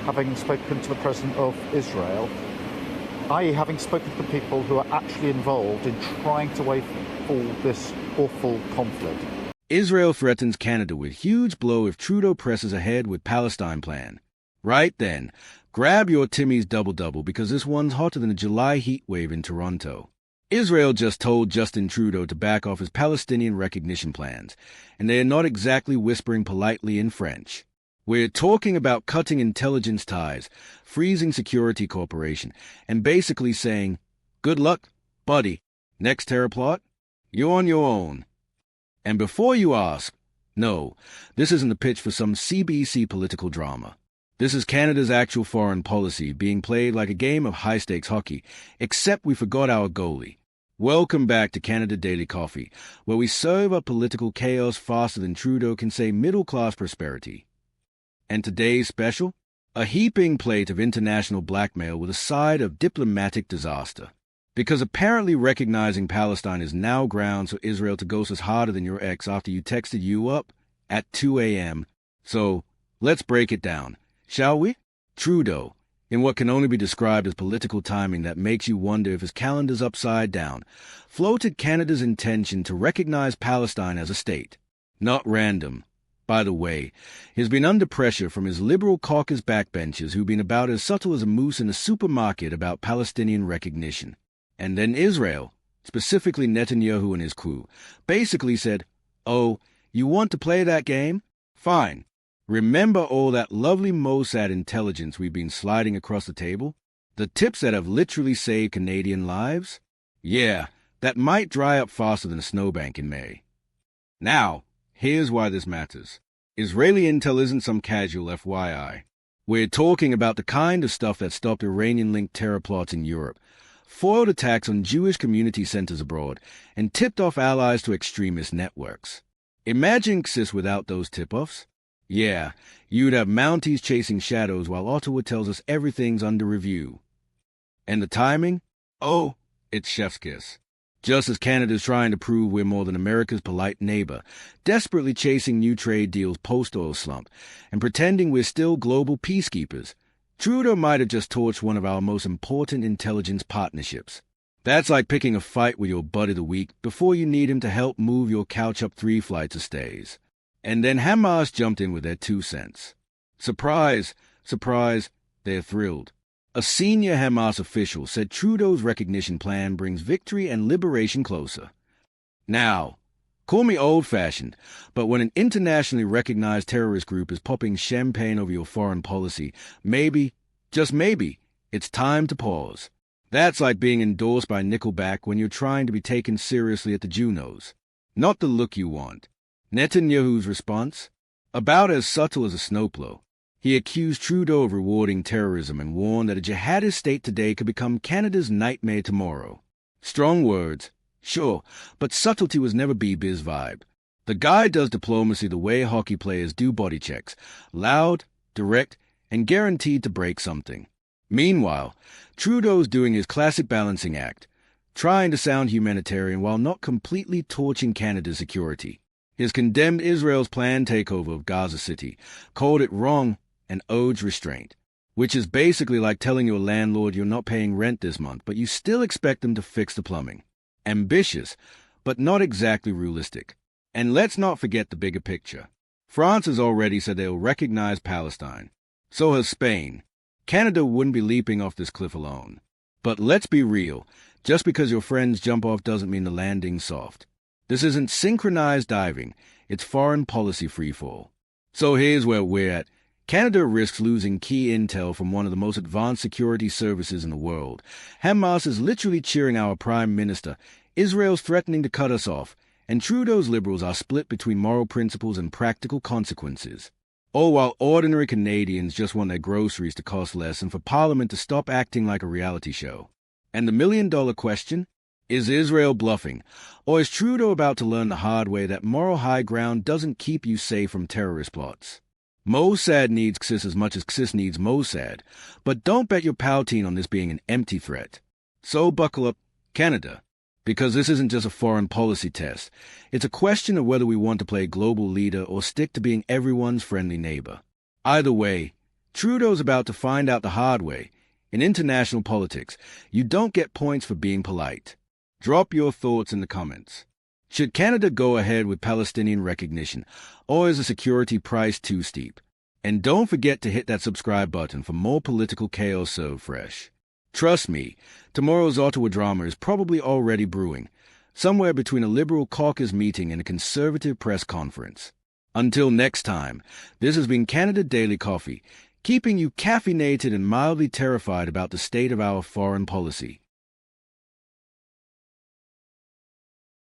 having spoken to the President of Israel, i.e. having spoken to the people who are actually involved in trying to wait for this awful conflict. Israel threatens Canada with huge blow if Trudeau presses ahead with Palestine plan. Right then, grab your Timmy's double-double because this one's hotter than a July heat wave in Toronto. Israel just told Justin Trudeau to back off his Palestinian recognition plans, and they are not exactly whispering politely in French. We're talking about cutting intelligence ties, freezing security cooperation, and basically saying, good luck, buddy. Next terror plot? You're on your own. And before you ask, no, this isn't the pitch for some CBC political drama. This is Canada's actual foreign policy being played like a game of high-stakes hockey, except we forgot our goalie. Welcome back to Canada Daily Coffee, where we serve up political chaos faster than Trudeau can say middle-class prosperity. And today's special? A heaping plate of international blackmail with a side of diplomatic disaster. Because apparently recognizing Palestine is now grounds for Israel to ghost us harder than your ex after you texted you up at 2 a.m. So, let's break it down, shall we? Trudeau, in what can only be described as political timing that makes you wonder if his calendar's upside down, floated Canada's intention to recognize Palestine as a state. Not random. By the way, he's been under pressure from his liberal caucus backbenchers who've been about as subtle as a moose in a supermarket about Palestinian recognition. And then Israel, specifically Netanyahu and his crew, basically said, oh, you want to play that game? Fine. Remember all that lovely Mossad intelligence we've been sliding across the table? The tips that have literally saved Canadian lives? Yeah, that might dry up faster than a snowbank in May. Now, here's why this matters. Israeli intel isn't some casual FYI. We're talking about the kind of stuff that stopped Iranian-linked terror plots in Europe, foiled attacks on Jewish community centers abroad, and tipped off allies to extremist networks. Imagine CIS without those tip-offs. Yeah, you'd have Mounties chasing shadows while Ottawa tells us everything's under review. And the timing? Oh, it's chef's kiss. Just as Canada's trying to prove we're more than America's polite neighbor, desperately chasing new trade deals post-oil slump, and pretending we're still global peacekeepers, Trudeau might have just torched one of our most important intelligence partnerships. That's like picking a fight with your buddy of the week before you need him to help move your couch up 3 flights of stairs. And then Hamas jumped in with their 2 cents. Surprise, surprise, they're thrilled. A senior Hamas official said Trudeau's recognition plan brings victory and liberation closer. Now, call me old-fashioned, but when an internationally recognized terrorist group is popping champagne over your foreign policy, maybe, just maybe, it's time to pause. That's like being endorsed by Nickelback when you're trying to be taken seriously at the Junos. Not the look you want. Netanyahu's response? About as subtle as a snowplow. He accused Trudeau of rewarding terrorism and warned that a jihadist state today could become Canada's nightmare tomorrow. Strong words, sure, but subtlety was never Bibi's vibe. The guy does diplomacy the way hockey players do body checks, loud, direct, and guaranteed to break something. Meanwhile, Trudeau's doing his classic balancing act, trying to sound humanitarian while not completely torching Canada's security. He's condemned Israel's planned takeover of Gaza City, called it wrong, and urged restraint, which is basically like telling your landlord you're not paying rent this month, but you still expect them to fix the plumbing. Ambitious, but not exactly realistic. And let's not forget the bigger picture. France has already said they'll recognize Palestine. So has Spain. Canada wouldn't be leaping off this cliff alone. But let's be real. Just because your friends jump off doesn't mean the landing's soft. This isn't synchronized diving. It's foreign policy freefall. So here's where we're at. Canada risks losing key intel from one of the most advanced security services in the world. Hamas is literally cheering our Prime Minister. Israel's threatening to cut us off. And Trudeau's Liberals are split between moral principles and practical consequences. All while ordinary Canadians just want their groceries to cost less and for Parliament to stop acting like a reality show. And the million-dollar question? Is Israel bluffing? Or is Trudeau about to learn the hard way that moral high ground doesn't keep you safe from terrorist plots? Mossad needs CIS as much as CIS needs Mossad, but don't bet your Palestine on this being an empty threat. So buckle up, Canada, because this isn't just a foreign policy test. It's a question of whether we want to play global leader or stick to being everyone's friendly neighbor. Either way, Trudeau's about to find out the hard way. In international politics, you don't get points for being polite. Drop your thoughts in the comments. Should Canada go ahead with Palestinian recognition, or is the security price too steep? And don't forget to hit that subscribe button for more political chaos served fresh. Trust me, tomorrow's Ottawa drama is probably already brewing, somewhere between a Liberal caucus meeting and a Conservative press conference. Until next time, this has been Canada Daily Coffee, keeping you caffeinated and mildly terrified about the state of our foreign policy.